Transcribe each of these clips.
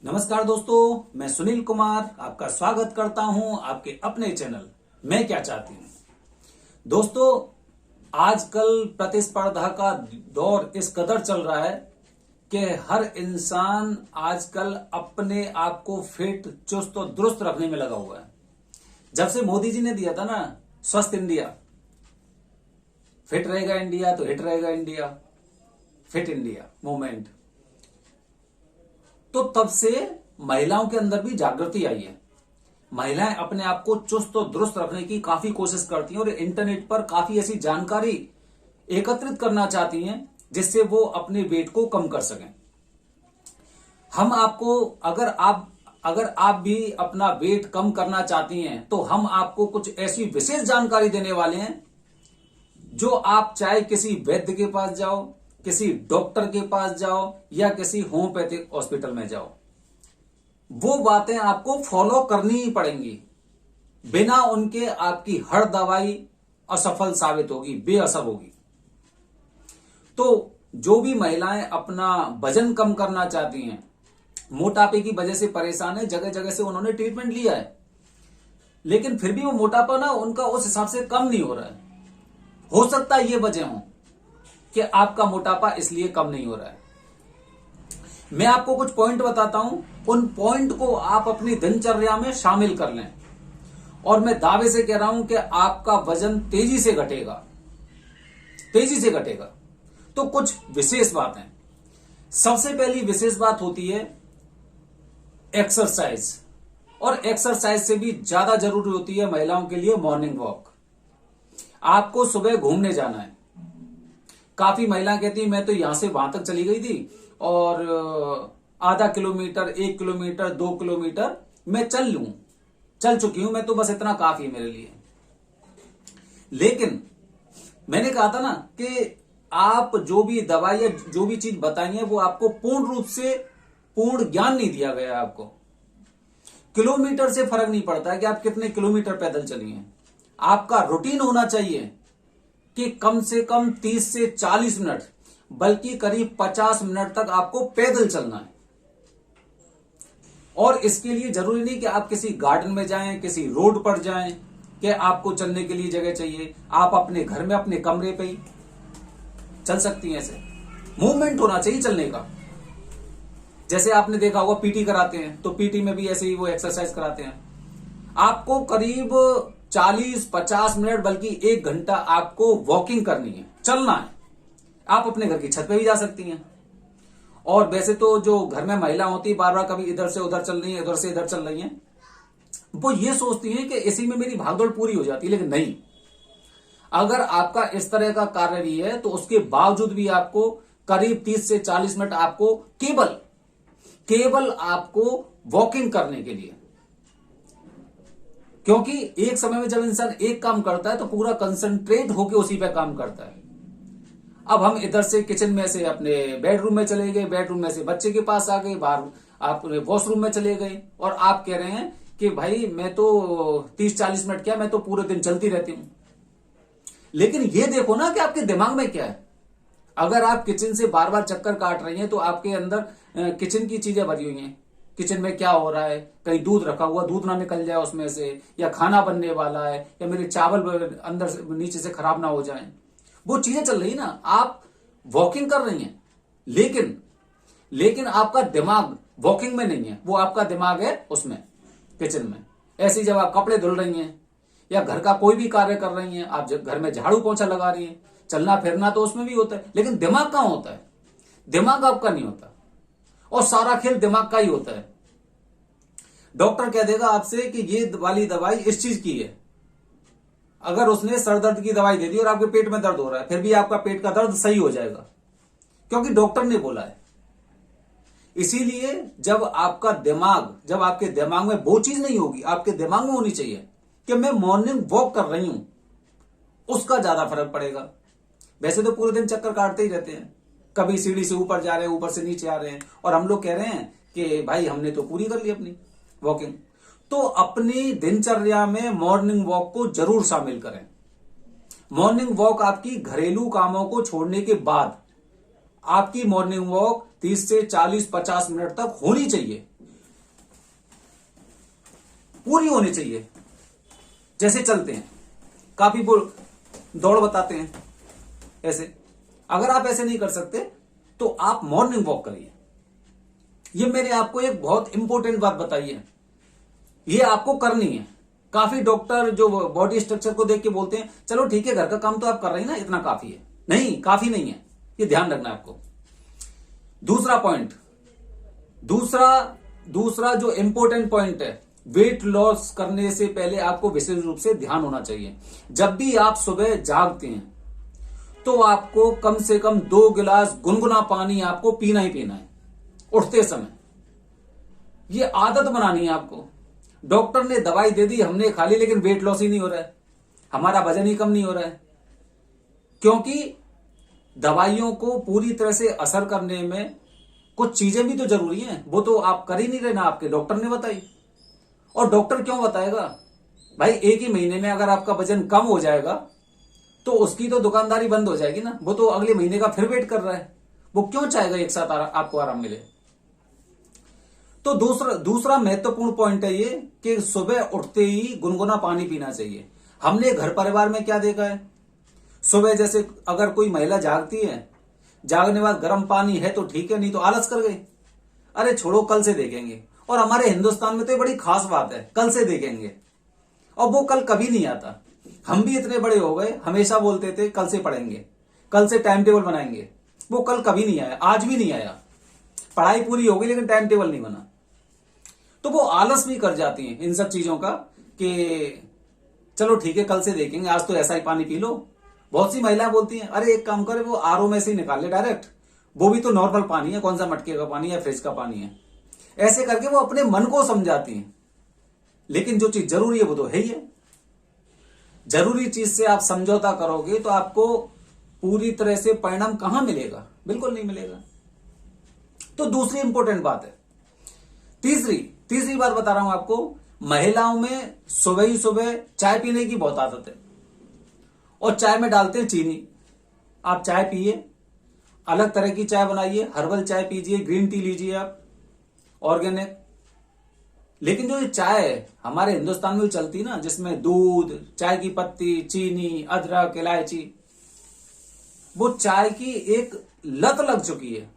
नमस्कार दोस्तों, मैं सुनील कुमार आपका स्वागत करता हूं आपके अपने चैनल मैं क्या चाहती हूं। दोस्तों, आजकल प्रतिस्पर्धा का दौर इस कदर चल रहा है कि हर इंसान आजकल अपने आप को फिट, चुस्त और दुरुस्त रखने में लगा हुआ है। जब से मोदी जी ने दिया था ना स्वस्थ इंडिया, फिट रहेगा इंडिया तो हिट रहेगा इंडिया, फिट इंडिया मूवमेंट, तो तब से महिलाओं के अंदर भी जागृति आई है। महिलाएं अपने आप को चुस्त और दुरुस्त रखने की काफी कोशिश करती हैं और इंटरनेट पर काफी ऐसी जानकारी एकत्रित करना चाहती हैं जिससे वो अपने वेट को कम कर सकें। हम आपको अगर आप भी अपना वेट कम करना चाहती हैं तो हम आपको कुछ ऐसी विशेष जानकारी देने वाले हैं जो आप चाहे किसी वैद्य के पास जाओ, किसी डॉक्टर के पास जाओ या किसी होम्योपैथिक हॉस्पिटल में जाओ, वो बातें आपको फॉलो करनी ही पड़ेंगी। बिना उनके आपकी हर दवाई असफल साबित होगी, बेअसर होगी। तो जो भी महिलाएं अपना वजन कम करना चाहती हैं, मोटापे की वजह से परेशान है, जगह जगह से उन्होंने ट्रीटमेंट लिया है, लेकिन फिर भी वो मोटापा ना उनका उस हिसाब से कम नहीं हो रहा है। हो सकता है ये वजह हो कि आपका मोटापा इसलिए कम नहीं हो रहा है। मैं आपको कुछ पॉइंट बताता हूं, उन पॉइंट को आप अपनी दिनचर्या में शामिल कर लें और मैं दावे से कह रहा हूं कि आपका वजन तेजी से घटेगा, तेजी से घटेगा। तो कुछ विशेष बातें, सबसे पहली विशेष बात होती है एक्सरसाइज, और एक्सरसाइज से भी ज्यादा जरूरी होती है महिलाओं के लिए मॉर्निंग वॉक। आपको सुबह घूमने जाना है। काफी महिलाएं कहती हैं मैं तो यहां से वहां तक चली गई थी और आधा किलोमीटर, 1 किलोमीटर, 2 किलोमीटर मैं चल चुकी हूं, मैं तो बस इतना काफी है मेरे लिए। लेकिन मैंने कहा था ना कि आप जो भी दवाई या जो भी चीज बताई है वो आपको पूर्ण रूप से पूर्ण ज्ञान नहीं दिया गया। आपको किलोमीटर से फर्क नहीं पड़ता है कि आप कितने किलोमीटर पैदल चली हैं। आपका रूटीन होना चाहिए कि कम से कम 30 से 40 मिनट, बल्कि करीब 50 मिनट तक आपको पैदल चलना है। और इसके लिए जरूरी नहीं कि आप किसी गार्डन में जाएं, किसी रोड पर जाएं कि आपको चलने के लिए जगह चाहिए। आप अपने घर में अपने कमरे पे ही चल सकती हैं। ऐसे मूवमेंट होना चाहिए चलने का। जैसे आपने देखा होगा पीटी कराते हैं, तो पीटी में भी ऐसे ही वो एक्सरसाइज कराते हैं। आपको करीब 40-50 मिनट, बल्कि 1 घंटा आपको वॉकिंग करनी है, चलना है। आप अपने घर की छत पे भी जा सकती हैं। और वैसे तो जो घर में महिला होती है, बार बार कभी इधर से उधर चल रही है, इधर से इधर चल रही हैं, वो ये सोचती हैं कि इसी में मेरी भागदौड़ पूरी हो जाती है। लेकिन नहीं, अगर आपका इस तरह का कार्य भी है तो उसके बावजूद भी आपको करीब 30 से 40 मिनट आपको केवल आपको वॉकिंग करने के लिए, क्योंकि एक समय में जब इंसान एक काम करता है तो पूरा कंसंट्रेट होकर उसी पे काम करता है। अब हम इधर से किचन में से अपने बेडरूम में चले गए, बेडरूम में से बच्चे के पास आ गए, बाहर आप वॉशरूम में चले गए, और आप कह रहे हैं कि भाई मैं तो 30-40 मिनट क्या, मैं तो पूरे दिन चलती रहती हूं। लेकिन ये देखो ना कि आपके दिमाग में क्या है। अगर आप किचन से बार बार चक्कर काट रही हैं तो आपके अंदर किचन की चीजें भरी हुई हैं। किचन में क्या हो रहा है, कहीं दूध रखा हुआ, दूध ना निकल जाए उसमें से, या खाना बनने वाला है, या मेरे चावल अंदर से नीचे से खराब ना हो जाए, वो चीजें चल रही ना। आप वॉकिंग कर रही हैं, लेकिन आपका दिमाग वॉकिंग में नहीं है, वो आपका दिमाग है उसमें, किचन में। ऐसी जब आप कपड़े धुल रही हैं या घर का कोई भी कार्य कर रही हैं, आप घर में झाड़ू पोंछा लगा रही हैं, चलना फिरना तो उसमें भी होता है, लेकिन दिमाग कहां होता है? दिमाग आपका नहीं होता, और सारा खेल दिमाग का ही होता है। डॉक्टर कह देगा आपसे कि ये वाली दवाई इस चीज की है। अगर उसने सर दर्द की दवाई दे दी और आपके पेट में दर्द हो रहा है, फिर भी आपका पेट का दर्द सही हो जाएगा, क्योंकि डॉक्टर ने बोला है। इसीलिए जब आपके दिमाग में वो चीज नहीं होगी, आपके दिमाग में होनी चाहिए कि मैं मॉर्निंग वॉक कर रही हूं, उसका ज्यादा फर्क पड़ेगा। वैसे तो पूरे दिन चक्कर काटते ही रहते हैं, कभी सीढ़ी से ऊपर जा रहे हैं, ऊपर से नीचे आ रहे हैं, और हम लोग कह रहे हैं कि भाई हमने तो पूरी कर ली अपनी वॉकिंग। तो अपनी दिनचर्या में मॉर्निंग वॉक को जरूर शामिल करें। मॉर्निंग वॉक आपकी घरेलू कामों को छोड़ने के बाद आपकी मॉर्निंग वॉक 30 से 40-50 मिनट तक होनी चाहिए, पूरी होनी चाहिए। जैसे चलते हैं, काफी दौड़ बताते हैं, ऐसे अगर आप ऐसे नहीं कर सकते तो आप मॉर्निंग वॉक करिए। ये मैंने आपको एक बहुत इंपॉर्टेंट बात बताई है, ये आपको करनी है। काफी डॉक्टर जो बॉडी स्ट्रक्चर को देख के बोलते हैं चलो ठीक है घर का काम तो आप कर रहे हैं ना, इतना काफी है। नहीं, काफी नहीं है, ये ध्यान रखना है आपको। दूसरा पॉइंट, दूसरा जो इंपॉर्टेंट पॉइंट है, वेट लॉस करने से पहले आपको विशेष रूप से ध्यान होना चाहिए। जब भी आप सुबह जागते हैं तो आपको कम से कम 2 गिलास गुनगुना पानी आपको पीना ही पीना है उठते समय। ये आदत बनानी है आपको। डॉक्टर ने दवाई दे दी, हमने खा ली, लेकिन वेट लॉस ही नहीं हो रहा है, हमारा वजन ही कम नहीं हो रहा है, क्योंकि दवाइयों को पूरी तरह से असर करने में कुछ चीजें भी तो जरूरी हैं, वो तो आप कर ही नहीं रहे ना, आपके डॉक्टर ने बताई। और डॉक्टर क्यों बताएगा भाई, एक ही महीने में अगर आपका वजन कम हो जाएगा तो उसकी तो दुकानदारी बंद हो जाएगी ना, वो तो अगले महीने का फिर वेट कर रहा है, वो क्यों चाहेगा एक साथ आपको आराम मिले। तो दूसरा महत्वपूर्ण पॉइंट है ये कि सुबह उठते ही गुनगुना पानी पीना चाहिए। हमने घर परिवार में क्या देखा है, सुबह जैसे अगर कोई महिला जागती है, जागने बाद गर्म पानी है तो ठीक है, नहीं तो आलस कर गई, अरे छोड़ो कल से देखेंगे। और हमारे हिंदुस्तान में तो ये बड़ी खास बात है, कल से देखेंगे, और वो कल कभी नहीं आता। हम भी इतने बड़े हो गए, हमेशा बोलते थे कल से पढ़ेंगे, कल से टाइम टेबल बनाएंगे, वो कल कभी नहीं आया, आज भी नहीं आया। पढ़ाई पूरी हो गई लेकिन टाइम टेबल नहीं बना। तो वो आलस भी कर जाती हैं इन सब चीजों का कि चलो ठीक है कल से देखेंगे, आज तो ऐसा ही पानी पी लो। बहुत सी महिलाएं बोलती हैं अरे एक काम करे वो आरओ में से ही निकाल ले डायरेक्ट, वो भी तो नॉर्मल पानी है, कौन सा मटके का पानी है, फ्रिज का पानी है। ऐसे करके वो अपने मन को समझाती हैं, लेकिन जो चीज जरूरी है वो तो है ही है। जरूरी चीज से आप समझौता करोगे तो आपको पूरी तरह से परिणाम कहां मिलेगा, बिल्कुल नहीं मिलेगा। तो दूसरी इंपॉर्टेंट बात है। तीसरी बात बता रहा हूं आपको, महिलाओं में सुबह ही सुबह चाय पीने की बहुत आदत है, और चाय में डालते हैं चीनी। आप चाय पिए, अलग तरह की चाय बनाइए, हर्बल चाय पीजिए, ग्रीन टी लीजिए आप, ऑर्गेनिक। लेकिन जो ये चाय है हमारे हिंदुस्तान में चलती है ना, जिसमें दूध, चाय की पत्ती, चीनी, अदरक, इलायची, वो चाय की एक लत लग चुकी है।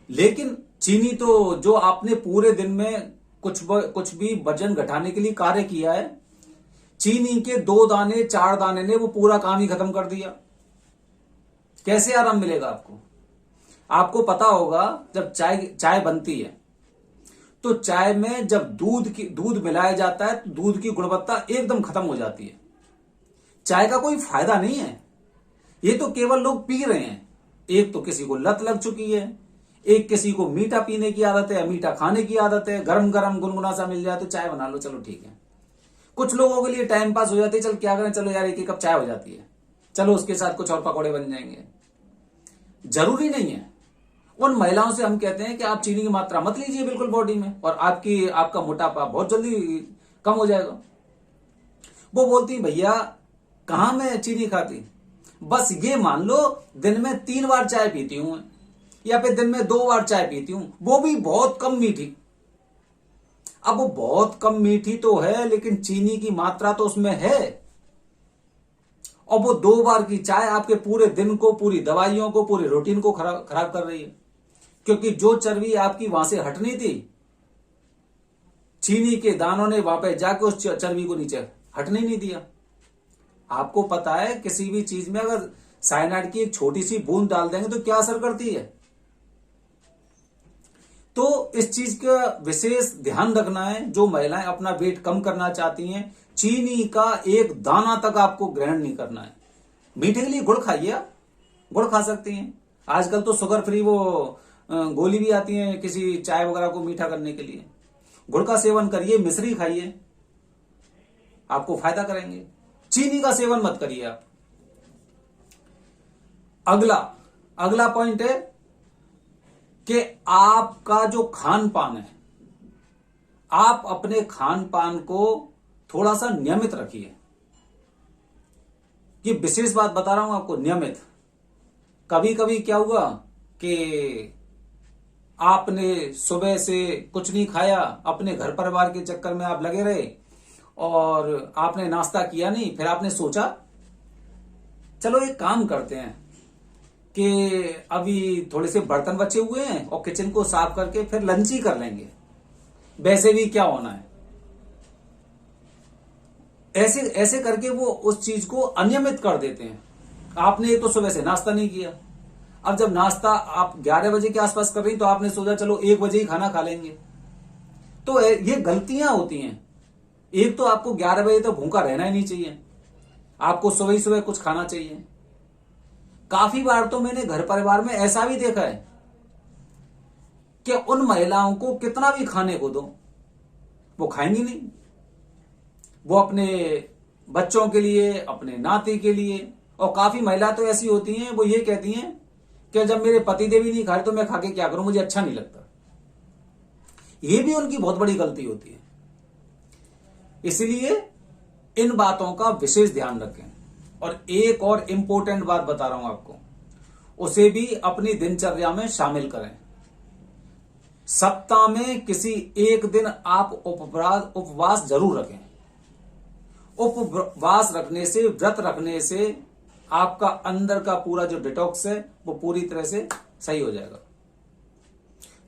लेकिन चीनी तो जो आपने पूरे दिन में कुछ भी वजन घटाने के लिए कार्य किया है, चीनी के 2 दाने 4 दाने ने वो पूरा काम ही खत्म कर दिया। कैसे आराम मिलेगा आपको? आपको पता होगा जब चाय बनती है तो चाय में जब दूध मिलाया जाता है तो दूध की गुणवत्ता एकदम खत्म हो जाती है। चाय का कोई फायदा नहीं है, ये तो केवल लोग पी रहे हैं। एक तो किसी को लत लग चुकी है, एक किसी को मीठा पीने की आदत है, मीठा खाने की आदत है, गरम गरम गुनगुना सा मिल जाए तो चाय बना लो, चलो ठीक है। कुछ लोगों के लिए टाइम पास हो जाती है, चल क्या करें, चलो यार एक कप चाय हो जाती है, चलो उसके साथ कुछ और पकौड़े बन जाएंगे। जरूरी नहीं है। उन महिलाओं से हम कहते हैं कि आप चीनी की मात्रा मत लीजिए बिल्कुल बॉडी में, और आपका मोटापा बहुत जल्दी कम हो जाएगा। वो बोलती भैया कहां मैं चीनी खाती, बस ये मान लो दिन में 3 बार चाय पीती हूं, या फिर दिन में 2 बार चाय पीती हूं, वो भी बहुत कम मीठी। अब वो बहुत कम मीठी तो है, लेकिन चीनी की मात्रा तो उसमें है, और वो 2 बार की चाय आपके पूरे दिन को, पूरी दवाइयों को, पूरे रूटीन को खराब कर रही है। क्योंकि जो चर्बी आपकी वहां से हटनी थी, चीनी के दानों ने वहां पे जाके उस चर्बी को नीचे हटने नहीं दिया। आपको पता है किसी भी चीज में अगर साइनाइड की एक छोटी सी बूंद डाल देंगे तो क्या असर करती है। तो इस चीज का विशेष ध्यान रखना है। जो महिलाएं अपना वेट कम करना चाहती हैं, चीनी का एक दाना तक आपको ग्रहण नहीं करना है। मीठे के लिए गुड़ खाइए, गुड़ खा सकती हैं। आजकल तो शुगर फ्री वो गोली भी आती है किसी चाय वगैरह को मीठा करने के लिए। गुड़ का सेवन करिए, मिश्री खाइए, आपको फायदा करेंगे। चीनी का सेवन मत करिए आप। अगला पॉइंट है कि आपका जो खान पान है, आप अपने खान पान को थोड़ा सा नियमित रखिए। ये विशेष बात बता रहा हूं आपको, नियमित। कभी कभी क्या हुआ कि आपने सुबह से कुछ नहीं खाया, अपने घर परिवार के चक्कर में आप लगे रहे और आपने नाश्ता किया नहीं, फिर आपने सोचा चलो एक काम करते हैं कि अभी थोड़े से बर्तन बचे हुए हैं और किचन को साफ करके फिर लंच ही कर लेंगे, वैसे भी क्या होना है। ऐसे ऐसे करके वो उस चीज को अनियमित कर देते हैं। आपने तो सुबह से नाश्ता नहीं किया, अब जब नाश्ता आप 11 बजे के आसपास कर रही तो आपने सोचा चलो 1 बजे ही खाना खा लेंगे। तो ये गलतियां होती हैं। एक तो आपको 11 बजे तक भूखा रहना ही नहीं चाहिए, आपको सुबह ही सुबह कुछ खाना चाहिए। काफी बार तो मैंने घर परिवार में ऐसा भी देखा है कि उन महिलाओं को कितना भी खाने को दो वो खाएंगी नहीं। वो अपने बच्चों के लिए, अपने नाती के लिए, और काफी महिला तो ऐसी होती हैं वो ये कहती हैं कि जब मेरे पतिदेव ही नहीं खाए तो मैं खा के क्या करूं, मुझे अच्छा नहीं लगता। ये भी उनकी बहुत बड़ी गलती होती है। इसलिए इन बातों का विशेष ध्यान रखें। और एक और इंपॉर्टेंट बात बता रहा हूं आपको, उसे भी अपनी दिनचर्या में शामिल करें। सप्ताह में किसी एक दिन आप उपवास जरूर रखें। उपवास रखने से, व्रत रखने से आपका अंदर का पूरा जो डिटॉक्स है वो पूरी तरह से सही हो जाएगा।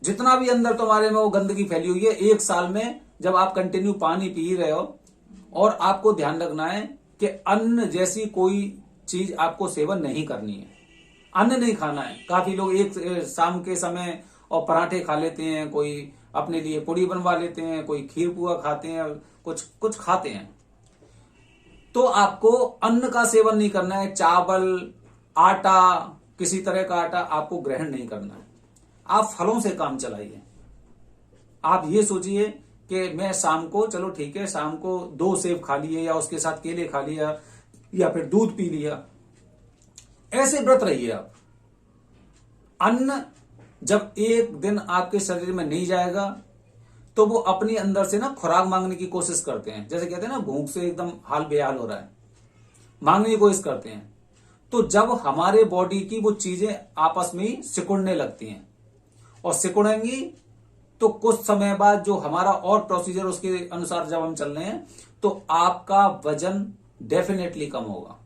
जितना भी अंदर तुम्हारे में वो गंदगी फैली हुई है, 1 साल में जब आप कंटिन्यू पानी पी रहे हो, और आपको ध्यान रखना है कि अन्न जैसी कोई चीज आपको सेवन नहीं करनी है, अन्न नहीं खाना है। काफी लोग एक शाम के समय और पराठे खा लेते हैं, कोई अपने लिए पूड़ी बनवा लेते हैं, कोई खीर पुआ खाते हैं, कुछ कुछ खाते हैं। तो आपको अन्न का सेवन नहीं करना है। चावल, आटा, किसी तरह का आटा आपको ग्रहण नहीं करना है। आप फलों से काम चलाइए। आप ये सोचिए कि मैं शाम को, चलो ठीक है, शाम को 2 सेब खा लिए या उसके साथ केले खा लिया या फिर दूध पी लिया, ऐसे व्रत रहिए आप। अन्न जब एक दिन आपके शरीर में नहीं जाएगा तो वो अपनी अंदर से ना खुराक मांगने की कोशिश करते हैं। जैसे कहते हैं ना, भूख से एकदम हाल बेहाल हो रहा है, मांगने की कोशिश करते हैं। तो जब हमारे बॉडी की वो चीजें आपस में ही सिकुड़ने लगती हैं, और सिकुड़ेंगी तो कुछ समय बाद जो हमारा और प्रोसीजर उसके अनुसार जब हम चल रहे हैं तो आपका वजन डेफिनेटली कम होगा।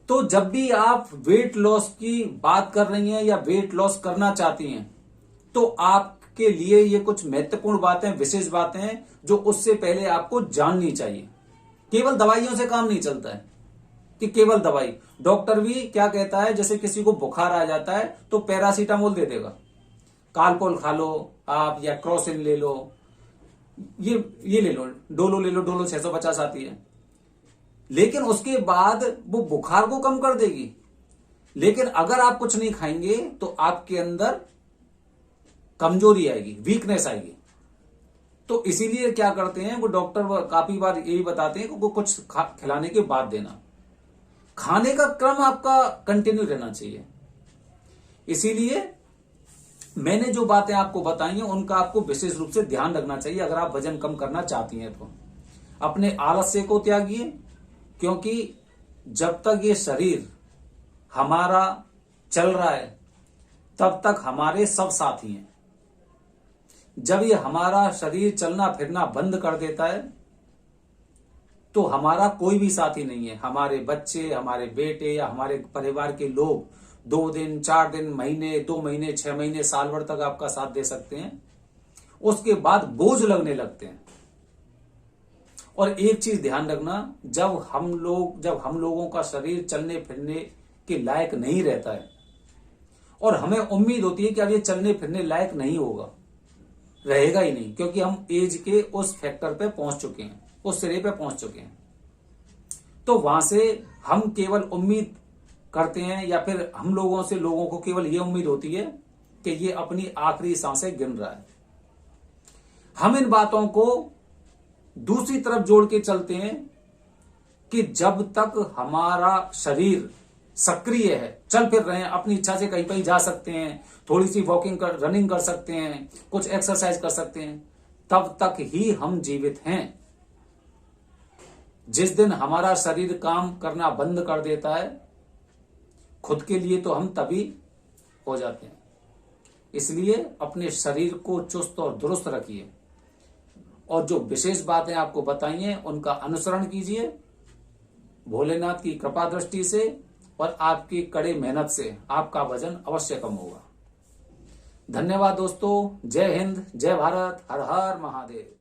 तो जब भी आप वेट लॉस की बात कर रही हैं या वेट लॉस करना चाहती हैं, तो आपके लिए ये कुछ महत्वपूर्ण बातें, विशेष बातें हैं जो उससे पहले आपको जाननी चाहिए। केवल दवाइयों से काम नहीं चलता है कि केवल दवाई। डॉक्टर भी क्या कहता है, जैसे किसी को बुखार आ जाता है तो पैरासीटामोल दे देगा, कालपोल खा लो आप, या क्रोसिन ले लो, ये ले लो, डोलो ले लो, डोलो 650 आती है। लेकिन उसके बाद वो बुखार को कम कर देगी। लेकिन अगर आप कुछ नहीं खाएंगे तो आपके अंदर कमजोरी आएगी, वीकनेस आएगी। तो इसीलिए क्या करते हैं वो डॉक्टर काफी बार यही बताते हैं कि वो कुछ खिलाने के बाद देना। खाने का क्रम आपका कंटिन्यू रहना चाहिए। इसीलिए मैंने जो बातें आपको बताई हैं उनका आपको विशेष रूप से ध्यान रखना चाहिए अगर आप वजन कम करना चाहती हैं तो। अपने आलस्य को त्यागिए, क्योंकि जब तक ये शरीर हमारा चल रहा है तब तक हमारे सब साथी हैं। जब ये हमारा शरीर चलना फिरना बंद कर देता है तो हमारा कोई भी साथी नहीं है। हमारे बच्चे, हमारे बेटे या हमारे परिवार के लोग 2 दिन, 4 दिन, महीने, 2 महीने, 6 महीने, साल भर तक आपका साथ दे सकते हैं, उसके बाद बोझ लगने लगते हैं। और एक चीज ध्यान रखना, जब हम लोगों का शरीर चलने फिरने के लायक नहीं रहता है और हमें उम्मीद होती है कि अब ये चलने फिरने लायक नहीं होगा, रहेगा ही नहीं, क्योंकि हम एज के उस फैक्टर पे पहुंच चुके हैं, उस सिरे पे पहुंच चुके हैं। तो वहां से हम केवल उम्मीद करते हैं, या फिर हम लोगों को केवल ये उम्मीद होती है कि ये अपनी आखिरी सांसें गिन रहा है। हम इन बातों को दूसरी तरफ जोड़ के चलते हैं कि जब तक हमारा शरीर सक्रिय है, चल फिर रहे हैं, अपनी इच्छा से कहीं कहीं जा सकते हैं, थोड़ी सी रनिंग कर सकते हैं, कुछ एक्सरसाइज कर सकते हैं, तब तक ही हम जीवित हैं। जिस दिन हमारा शरीर काम करना बंद कर देता है खुद के लिए, तो हम तभी हो जाते हैं। इसलिए अपने शरीर को चुस्त और दुरुस्त रखिए और जो विशेष बातें आपको बताई हैं उनका अनुसरण कीजिए। भोलेनाथ की कृपा दृष्टि से और आपकी कड़ी मेहनत से आपका वजन अवश्य कम होगा। धन्यवाद दोस्तों। जय हिंद, जय भारत, हर हर महादेव।